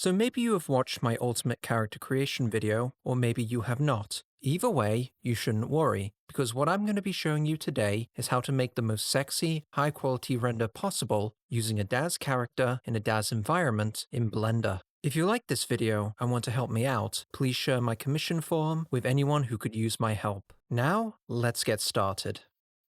So maybe you have watched my ultimate character creation video, or maybe you have not. Either way, you shouldn't worry, because what I'm going to be showing you today is how to make the most sexy, high quality render possible using a Daz character in a Daz environment in Blender. If you like this video and want to help me out, please share my commission form with anyone who could use my help. Now, let's get started.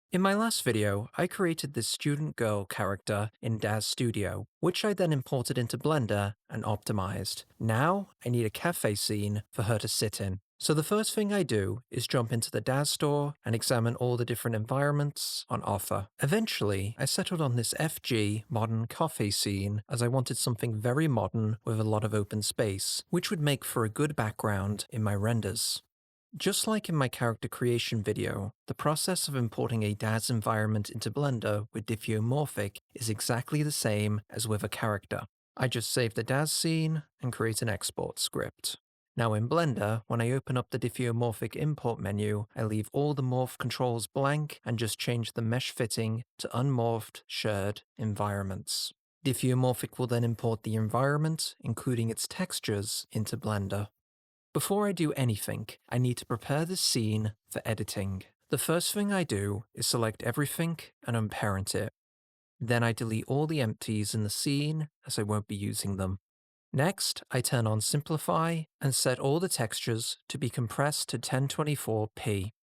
In my last video, I created this student girl character in Daz Studio, which I then imported into Blender and optimized. Now, I need a cafe scene for her to sit in. So the first thing I do is jump into the Daz store and examine all the different environments on offer. Eventually, I settled on this FG modern coffee scene as I wanted something very modern with a lot of open space, which would make for a good background in my renders. Just like in my character creation video, the process of importing a Daz environment into Blender with Diffeomorphic is exactly the same as with a character. I just save the Daz scene and create an export script. Now in Blender, when I open up the Diffeomorphic import menu, I leave all the morph controls blank and just change the mesh fitting to unmorphed shared environments. Diffeomorphic will then import the environment, including its textures, into Blender. Before I do anything, I need to prepare the scene for editing. The first thing I do is select everything and unparent it. Then I delete all the empties in the scene as I won't be using them. Next, I turn on Simplify and set all the textures to be compressed to 1024p.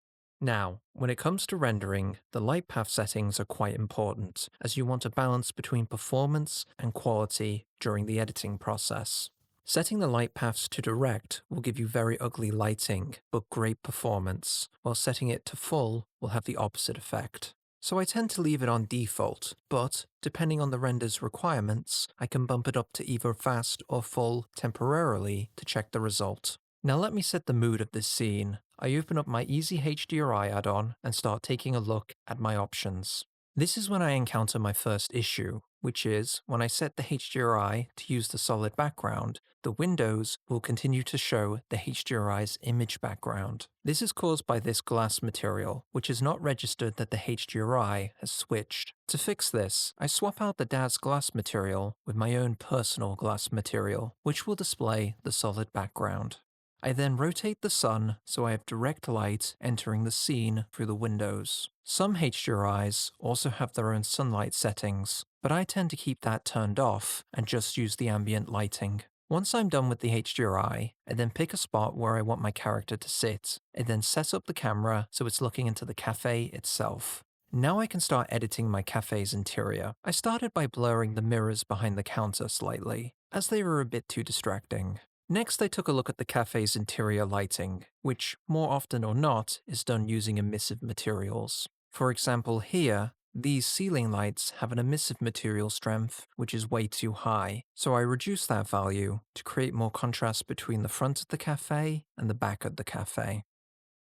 Now, when it comes to rendering, the light path settings are quite important, as you want a balance between performance and quality during the editing process. Setting the light paths to direct will give you very ugly lighting, but great performance, while setting it to full will have the opposite effect. So I tend to leave it on default, but depending on the render's requirements, I can bump it up to either fast or full temporarily to check the result. Now let me set the mood of this scene. I open up my Easy HDRI add-on and start taking a look at my options. This is when I encounter my first issue, which is when I set the HDRI to use the solid background, the windows will continue to show the HDRI's image background. This is caused by this glass material, which is not registered that the HDRI has switched. To fix this, I swap out the Daz glass material with my own personal glass material, which will display the solid background. I then rotate the sun so I have direct light entering the scene through the windows. Some HDRIs also have their own sunlight settings, but I tend to keep that turned off and just use the ambient lighting. Once I'm done with the HDRI, I then pick a spot where I want my character to sit. I then set up the camera so it's looking into the cafe itself. Now I can start editing my cafe's interior. I started by blurring the mirrors behind the counter slightly, as they were a bit too distracting. Next, I took a look at the cafe's interior lighting, which, more often or not, is done using emissive materials. For example here, these ceiling lights have an emissive material strength which is way too high, so I reduce that value to create more contrast between the front of the cafe and the back of the cafe.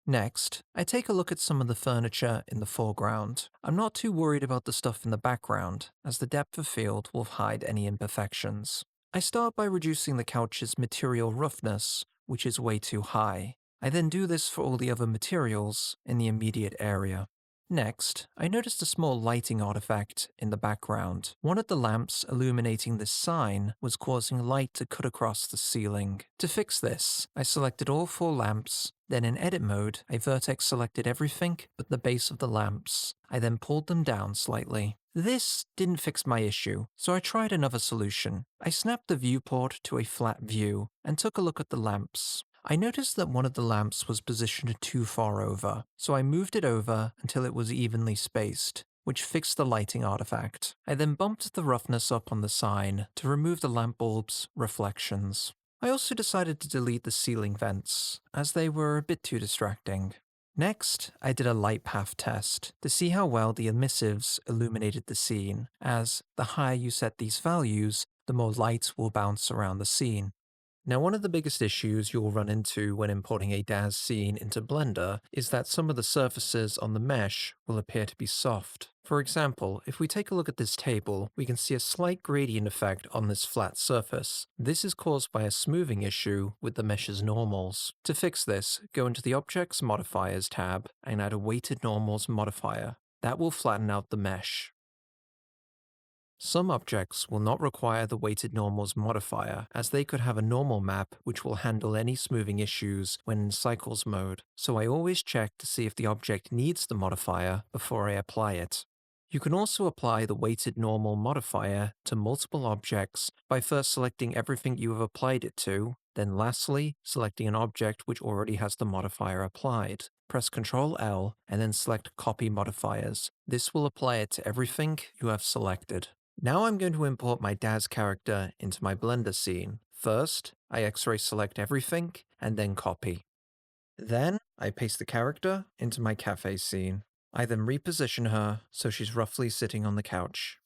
Next, I take a look at some of the furniture in the foreground. I'm not too worried about the stuff in the background, as the depth of field will hide any imperfections. I start by reducing the couch's material roughness, which is way too high. I then do this for all the other materials in the immediate area. Next, I noticed a small lighting artifact in the background. One of the lamps illuminating this sign was causing light to cut across the ceiling. To fix this, I selected all 4 lamps, then in edit mode, I vertex selected everything but the base of the lamps. I then pulled them down slightly. This didn't fix my issue, so I tried another solution. I snapped the viewport to a flat view and took a look at the lamps. I noticed that one of the lamps was positioned too far over, so I moved it over until it was evenly spaced, which fixed the lighting artifact. I then bumped the roughness up on the sign to remove the lamp bulb's reflections. I also decided to delete the ceiling vents, as they were a bit too distracting. Next, I did a light path test to see how well the emissives illuminated the scene, as the higher you set these values, the more light will bounce around the scene. Now, one of the biggest issues you'll run into when importing a Daz scene into Blender is that some of the surfaces on the mesh will appear to be soft. For example, if we take a look at this table, we can see a slight gradient effect on this flat surface. This is caused by a smoothing issue with the mesh's normals. To fix this, go into the Objects Modifiers tab and add a Weighted Normals modifier. That will flatten out the mesh. Some objects will not require the weighted normals modifier, as they could have a normal map which will handle any smoothing issues when in cycles mode, so I always check to see if the object needs the modifier before I apply it. You can also apply the weighted normal modifier to multiple objects by first selecting everything you have applied it to, then lastly, selecting an object which already has the modifier applied. Press Ctrl L and then select Copy Modifiers. This will apply it to everything you have selected. Now I'm going to import my Daz character into my Blender scene. First, I X-ray select everything and then copy. Then, I paste the character into my cafe scene. I then reposition her so she's roughly sitting on the couch.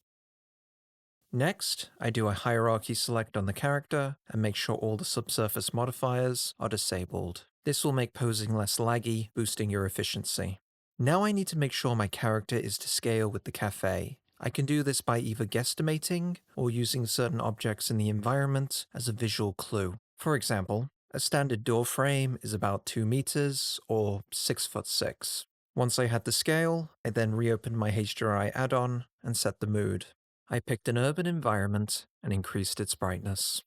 Next, I do a hierarchy select on the character and make sure all the subsurface modifiers are disabled. This will make posing less laggy, boosting your efficiency. Now I need to make sure my character is to scale with the cafe. I can do this by either guesstimating or using certain objects in the environment as a visual clue. For example, a standard door frame is about 2 meters or 6'6". Once I had the scale, I then reopened my HDRI add-on and set the mood. I picked an urban environment and increased its brightness.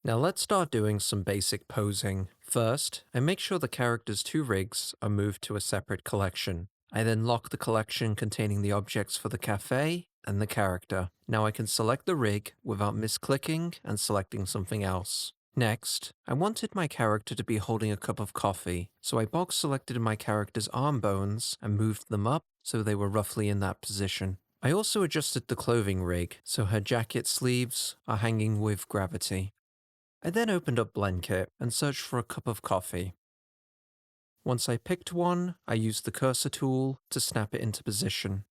Now let's start doing some basic posing. First, I make sure the character's 2 rigs are moved to a separate collection. I then lock the collection containing the objects for the cafe and the character. Now I can select the rig without misclicking and selecting something else. Next, I wanted my character to be holding a cup of coffee, so I box selected my character's arm bones and moved them up so they were roughly in that position. I also adjusted the clothing rig so her jacket sleeves are hanging with gravity. I then opened up Blendkit and searched for a cup of coffee. Once I picked one, I used the cursor tool to snap it into position.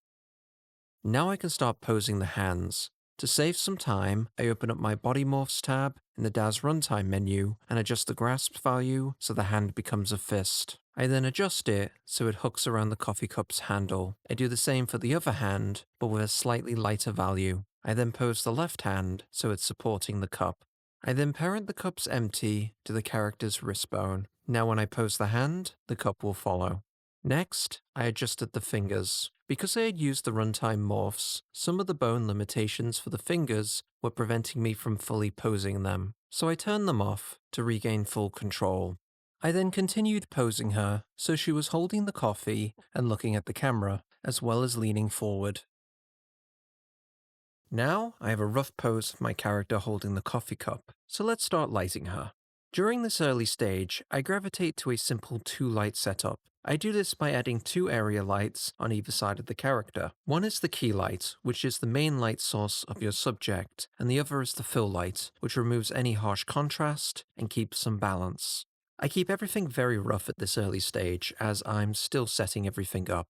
Now I can start posing the hands. To save some time, I open up my Body Morphs tab in the Daz Runtime menu and adjust the grasp value so the hand becomes a fist. I then adjust it so it hooks around the coffee cup's handle. I do the same for the other hand, but with a slightly lighter value. I then pose the left hand so it's supporting the cup. I then parent the cup's empty to the character's wrist bone. Now when I pose the hand, the cup will follow. Next, I adjusted the fingers. Because I had used the runtime morphs, some of the bone limitations for the fingers were preventing me from fully posing them, so I turned them off to regain full control. I then continued posing her, so she was holding the coffee and looking at the camera, as well as leaning forward. Now I have a rough pose of my character holding the coffee cup, so let's start lighting her. During this early stage, I gravitate to a simple 2-light setup. I do this by adding 2 area lights on either side of the character. One is the key light, which is the main light source of your subject, and the other is the fill light, which removes any harsh contrast and keeps some balance. I keep everything very rough at this early stage, as I'm still setting everything up.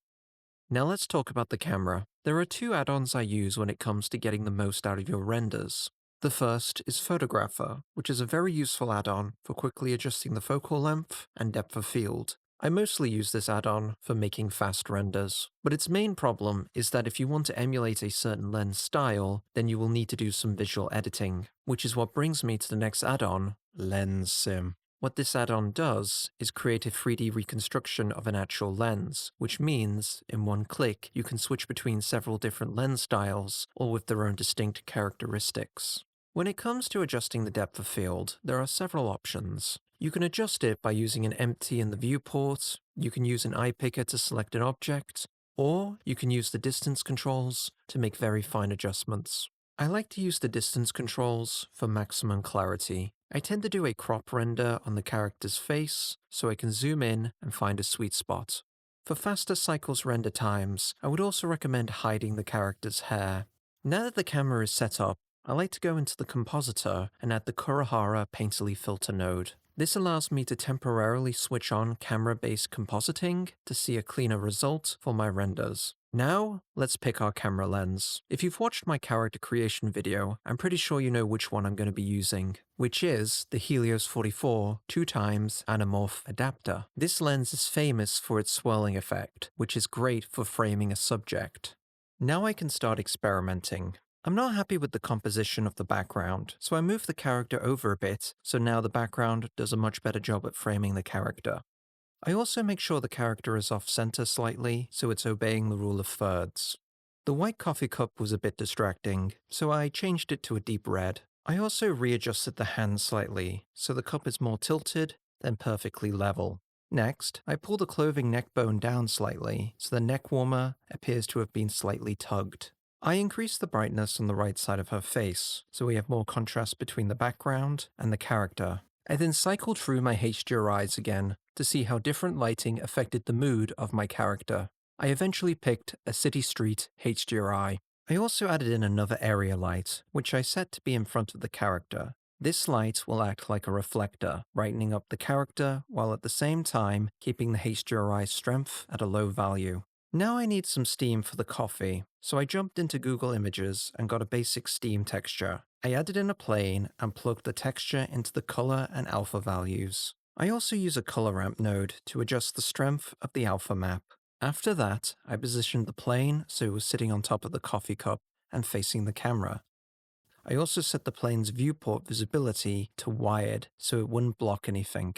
Now let's talk about the camera. There are 2 add-ons I use when it comes to getting the most out of your renders. The first is Photographer, which is a very useful add-on for quickly adjusting the focal length and depth of field. I mostly use this add-on for making fast renders, but its main problem is that if you want to emulate a certain lens style, then you will need to do some visual editing, which is what brings me to the next add-on, Lens Sim. What this add-on does is create a 3D reconstruction of an actual lens, which means, in one click, you can switch between several different lens styles, all with their own distinct characteristics. When it comes to adjusting the depth of field, there are several options. You can adjust it by using an empty in the viewport, you can use an eye picker to select an object, or you can use the distance controls to make very fine adjustments. I like to use the distance controls for maximum clarity. I tend to do a crop render on the character's face, so I can zoom in and find a sweet spot. For faster cycles render times, I would also recommend hiding the character's hair. Now that the camera is set up, I like to go into the compositor and add the Kurihara Painterly filter node. This allows me to temporarily switch on camera-based compositing to see a cleaner result for my renders. Now, let's pick our camera lens. If you've watched my character creation video, I'm pretty sure you know which one I'm going to be using, which is the Helio 44 2x Anamorph adapter. This lens is famous for its swirling effect, which is great for framing a subject. Now I can start experimenting. I'm not happy with the composition of the background, so I move the character over a bit, so now the background does a much better job at framing the character. I also make sure the character is off-center slightly, so it's obeying the rule of thirds. The white coffee cup was a bit distracting, so I changed it to a deep red. I also readjusted the hand slightly, so the cup is more tilted, then perfectly level. Next, I pull the clothing neck bone down slightly, so the neck warmer appears to have been slightly tugged. I increased the brightness on the right side of her face, so we have more contrast between the background and the character. I then cycled through my HDRIs again to see how different lighting affected the mood of my character. I eventually picked a city street HDRI. I also added in another area light, which I set to be in front of the character. This light will act like a reflector, brightening up the character while at the same time keeping the HDRI's strength at a low value. Now I need some steam for the coffee, so I jumped into Google Images and got a basic steam texture. I added in a plane and plugged the texture into the color and alpha values. I also use a color ramp node to adjust the strength of the alpha map. After that, I positioned the plane so it was sitting on top of the coffee cup and facing the camera. I also set the plane's viewport visibility to wired so it wouldn't block anything.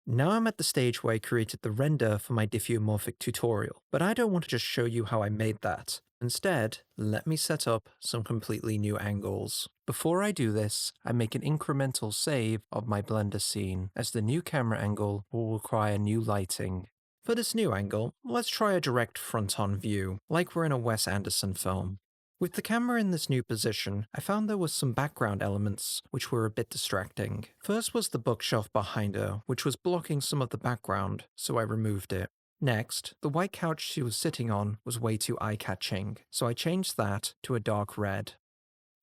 Now I'm at the stage where I created the render for my Diffeomorphic tutorial, but I don't want to just show you how I made that. Instead, let me set up some completely new angles. Before I do this, I make an incremental save of my Blender scene, as the new camera angle will require new lighting. For this new angle, let's try a direct front-on view, like we're in a Wes Anderson film. With the camera in this new position, I found there was some background elements which were a bit distracting. First was the bookshelf behind her, which was blocking some of the background, so I removed it. Next, the white couch she was sitting on was way too eye-catching, so I changed that to a dark red.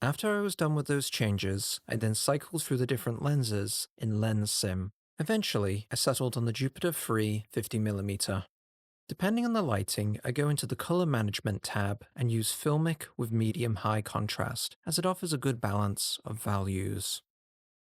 After I was done with those changes, I then cycled through the different lenses in Lens Sim. Eventually, I settled on the Jupiter 3 50mm. Depending on the lighting, I go into the Color Management tab and use Filmic with medium-high contrast, as it offers a good balance of values.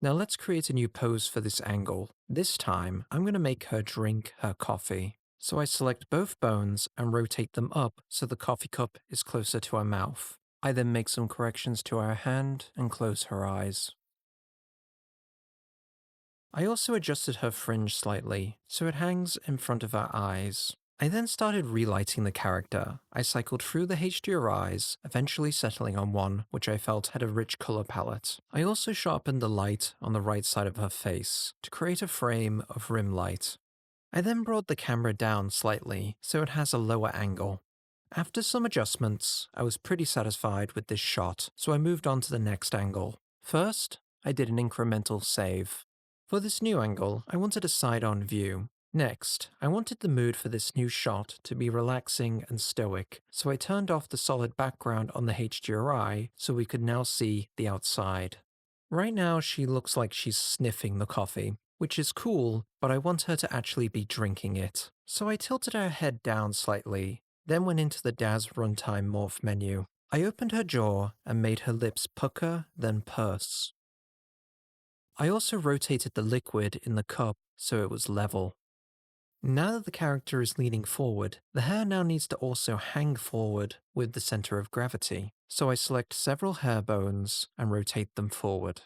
Now let's create a new pose for this angle. This time, I'm going to make her drink her coffee. So I select both bones and rotate them up so the coffee cup is closer to her mouth. I then make some corrections to her hand and close her eyes. I also adjusted her fringe slightly, so it hangs in front of her eyes. I then started relighting the character. I cycled through the HDRIs, eventually settling on one which I felt had a rich color palette. I also sharpened the light on the right side of her face to create a frame of rim light. I then brought the camera down slightly so it has a lower angle. After some adjustments, I was pretty satisfied with this shot, so I moved on to the next angle. First, I did an incremental save. For this new angle, I wanted a side-on view. Next, I wanted the mood for this new shot to be relaxing and stoic, so I turned off the solid background on the HDRI so we could now see the outside. Right now she looks like she's sniffing the coffee, which is cool, but I want her to actually be drinking it. So I tilted her head down slightly, then went into the Daz Runtime Morph menu. I opened her jaw and made her lips pucker, then purse. I also rotated the liquid in the cup so it was level. Now that the character is leaning forward, the hair now needs to also hang forward with the center of gravity, so I select several hair bones and rotate them forward.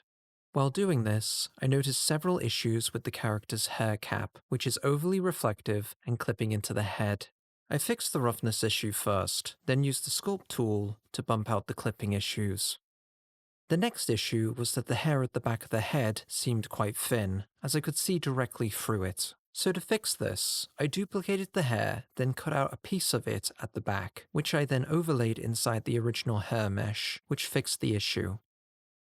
While doing this, I noticed several issues with the character's hair cap, which is overly reflective and clipping into the head. I fixed the roughness issue first, then used the sculpt tool to bump out the clipping issues. The next issue was that the hair at the back of the head seemed quite thin, as I could see directly through it. So to fix this, I duplicated the hair, then cut out a piece of it at the back, which I then overlaid inside the original hair mesh, which fixed the issue.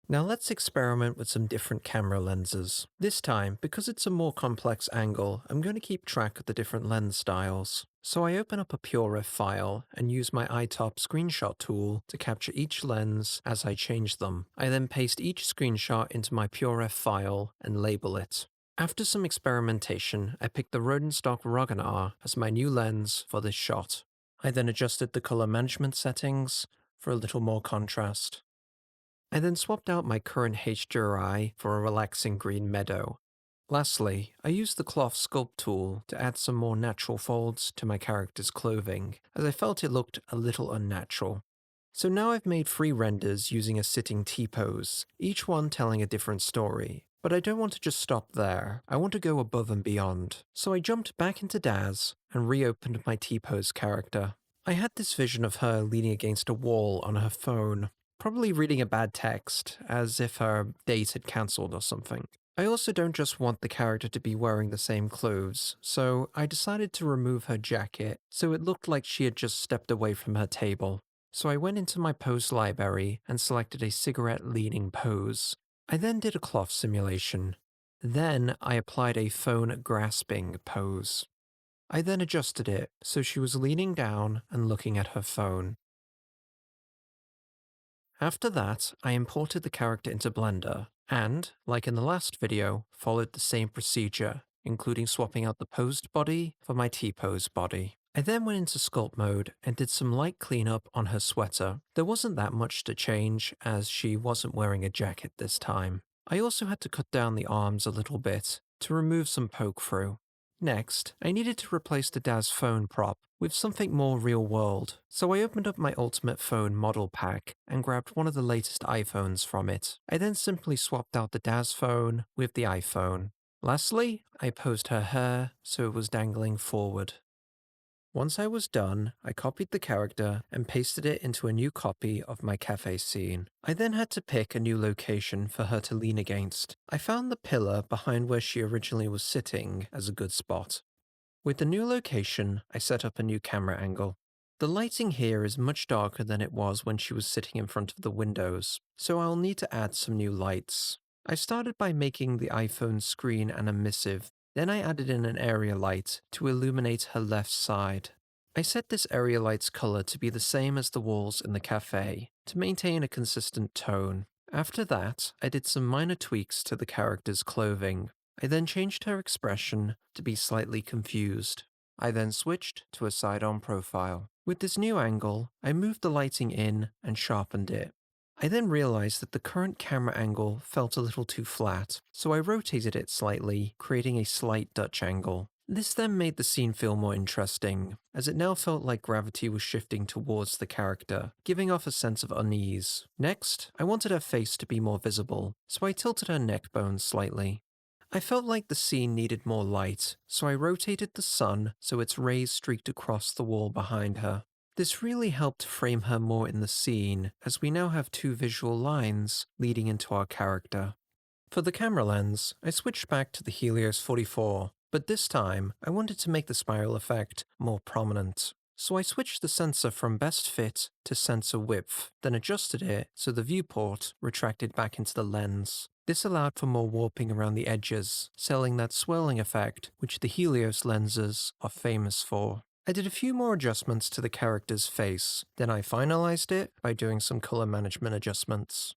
Now let's experiment with some different camera lenses. This time, because it's a more complex angle, I'm going to keep track of the different lens styles. So I open up a PureRef file and use my iTop screenshot tool to capture each lens as I change them. I then paste each screenshot into my PureRef file and label it. After some experimentation, I picked the Rodenstock Roggenar as my new lens for this shot. I then adjusted the color management settings for a little more contrast. I then swapped out my current HDRI for a relaxing green meadow. Lastly, I used the cloth sculpt tool to add some more natural folds to my character's clothing, as I felt it looked a little unnatural. So now I've made 3 renders using a sitting T-pose, each one telling a different story. But I don't want to just stop there, I want to go above and beyond. So I jumped back into Daz and reopened my T-pose character. I had this vision of her leaning against a wall on her phone, probably reading a bad text, as if her date had cancelled or something. I also don't just want the character to be wearing the same clothes, so I decided to remove her jacket so it looked like she had just stepped away from her table. So I went into my pose library and selected a cigarette leaning pose. I then did a cloth simulation. Then I applied a phone grasping pose. I then adjusted it so she was leaning down and looking at her phone. After that, I imported the character into Blender and, like in the last video, followed the same procedure, including swapping out the posed body for my T-pose body. I then went into sculpt mode and did some light cleanup on her sweater. There wasn't that much to change as she wasn't wearing a jacket this time. I also had to cut down the arms a little bit to remove some poke through. Next, I needed to replace the Daz phone prop with something more real world, so I opened up my Ultimate Phone model pack and grabbed one of the latest iPhones from it. I then simply swapped out the Daz phone with the iPhone. Lastly, I posed her hair so it was dangling forward. Once I was done, I copied the character and pasted it into a new copy of my cafe scene. I then had to pick a new location for her to lean against. I found the pillar behind where she originally was sitting as a good spot. With the new location, I set up a new camera angle. The lighting here is much darker than it was when she was sitting in front of the windows, so I'll need to add some new lights. I started by making the iPhone screen an emissive. Then I added in an area light to illuminate her left side. I set this area light's color to be the same as the walls in the cafe, to maintain a consistent tone. After that, I did some minor tweaks to the character's clothing. I then changed her expression to be slightly confused. I then switched to a side-on profile. With this new angle, I moved the lighting in and sharpened it. I then realized that the current camera angle felt a little too flat, so I rotated it slightly, creating a slight Dutch angle. This then made the scene feel more interesting, as it now felt like gravity was shifting towards the character, giving off a sense of unease. Next, I wanted her face to be more visible, so I tilted her neck bone slightly. I felt like the scene needed more light, so I rotated the sun so its rays streaked across the wall behind her. This really helped frame her more in the scene, as we now have two visual lines leading into our character. For the camera lens, I switched back to the Helio 44, but this time I wanted to make the spiral effect more prominent. So I switched the sensor from best fit to sensor width, then adjusted it so the viewport retracted back into the lens. This allowed for more warping around the edges, selling that swirling effect which the Helios lenses are famous for. I did a few more adjustments to the character's face, then I finalized it by doing some color management adjustments.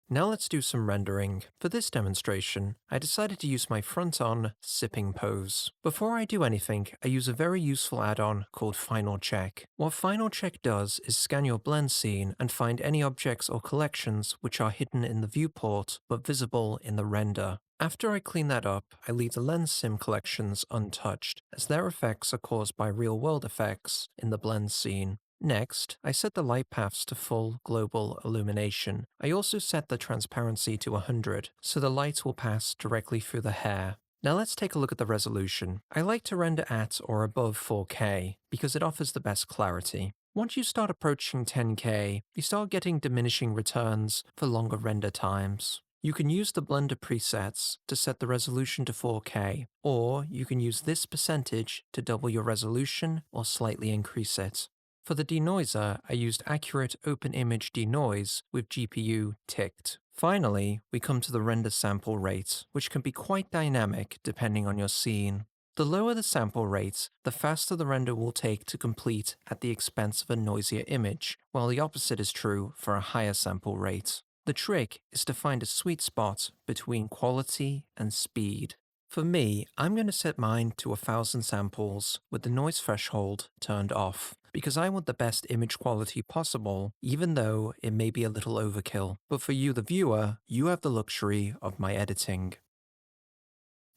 Now let's do some rendering. For this demonstration, I decided to use my front-on sipping pose. Before I do anything, I use a very useful add-on called Final Check. What Final Check does is scan your blend scene and find any objects or collections which are hidden in the viewport but visible in the render. After I clean that up, I leave the lens sim collections untouched, as their effects are caused by real-world effects in the blend scene. Next, I set the light paths to full global illumination. I also set the transparency to 100, so the light will pass directly through the hair. Now let's take a look at the resolution. I like to render at or above 4K, because it offers the best clarity. Once you start approaching 10K, you start getting diminishing returns for longer render times. You can use the Blender presets to set the resolution to 4K, or you can use this percentage to double your resolution or slightly increase it. For the denoiser, I used accurate open image denoise with GPU ticked. Finally, we come to the render sample rate, which can be quite dynamic depending on your scene. The lower the sample rate, the faster the render will take to complete at the expense of a noisier image, while the opposite is true for a higher sample rate. The trick is to find a sweet spot between quality and speed. For me, I'm going to set mine to 1,000 samples with the noise threshold turned off, because I want the best image quality possible, even though it may be a little overkill. But for you, the viewer, you have the luxury of my editing.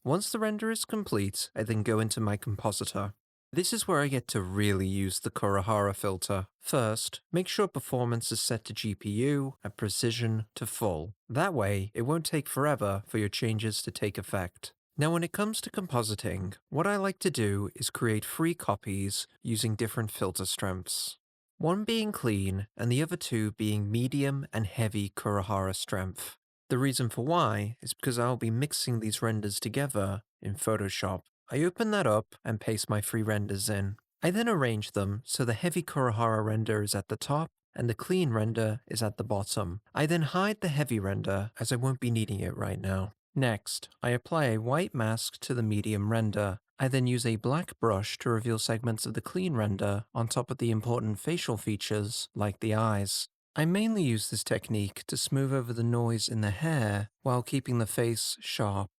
Once the render is complete, I then go into my compositor. This is where I get to really use the Kurohara filter. First, make sure performance is set to GPU and precision to full. That way, it won't take forever for your changes to take effect. Now when it comes to compositing, what I like to do is create free copies using different filter strengths. One being clean and the other two being medium and heavy Kurihara strength. The reason for why is because I'll be mixing these renders together in Photoshop. I open that up and paste my free renders in. I then arrange them so the heavy Kurihara render is at the top and the clean render is at the bottom. I then hide the heavy render as I won't be needing it right now. Next, I apply a white mask to the medium render. I then use a black brush to reveal segments of the clean render on top of the important facial features like the eyes. I mainly use this technique to smooth over the noise in the hair while keeping the face sharp.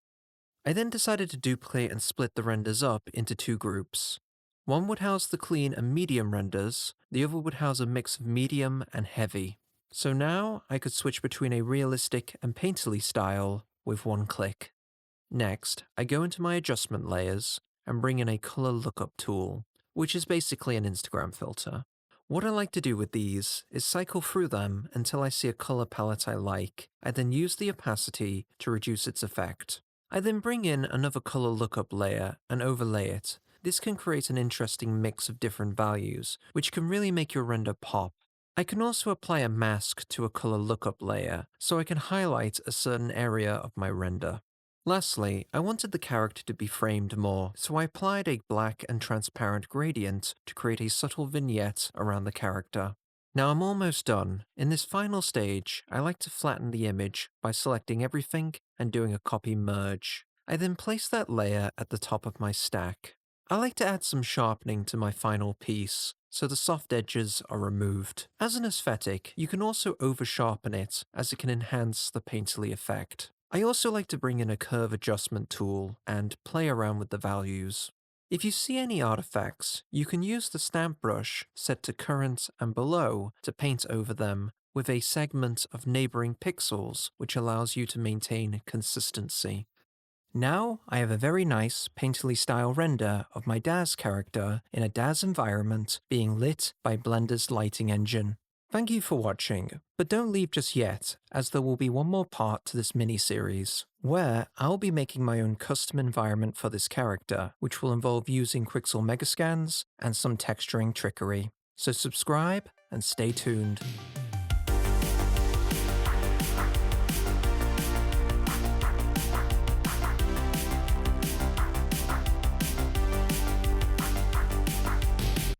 I then decided to duplicate and split the renders up into two groups. One would house the clean and medium renders, the other would house a mix of medium and heavy. So now I could switch between a realistic and painterly style with one click. Next, I go into my adjustment layers and bring in a color lookup tool, which is basically an Instagram filter. What I like to do with these is cycle through them until I see a color palette I like. I then use the opacity to reduce its effect. I then bring in another color lookup layer and overlay it. This can create an interesting mix of different values, which can really make your render pop. I can also apply a mask to a color lookup layer, so I can highlight a certain area of my render. Lastly, I wanted the character to be framed more, so I applied a black and transparent gradient to create a subtle vignette around the character. Now I'm almost done. In this final stage, I like to flatten the image by selecting everything and doing a copy merge. I then place that layer at the top of my stack. I like to add some sharpening to my final piece, so the soft edges are removed. As an aesthetic, you can also over-sharpen it, as it can enhance the painterly effect. I also like to bring in a curve adjustment tool and play around with the values. If you see any artifacts, you can use the stamp brush set to current and below to paint over them with a segment of neighboring pixels, which allows you to maintain consistency. Now I have a very nice painterly style render of my Daz character in a Daz environment being lit by Blender's lighting engine. Thank you for watching, but don't leave just yet, as there will be one more part to this mini-series, where I'll be making my own custom environment for this character, which will involve using Quixel Megascans and some texturing trickery. So subscribe and stay tuned.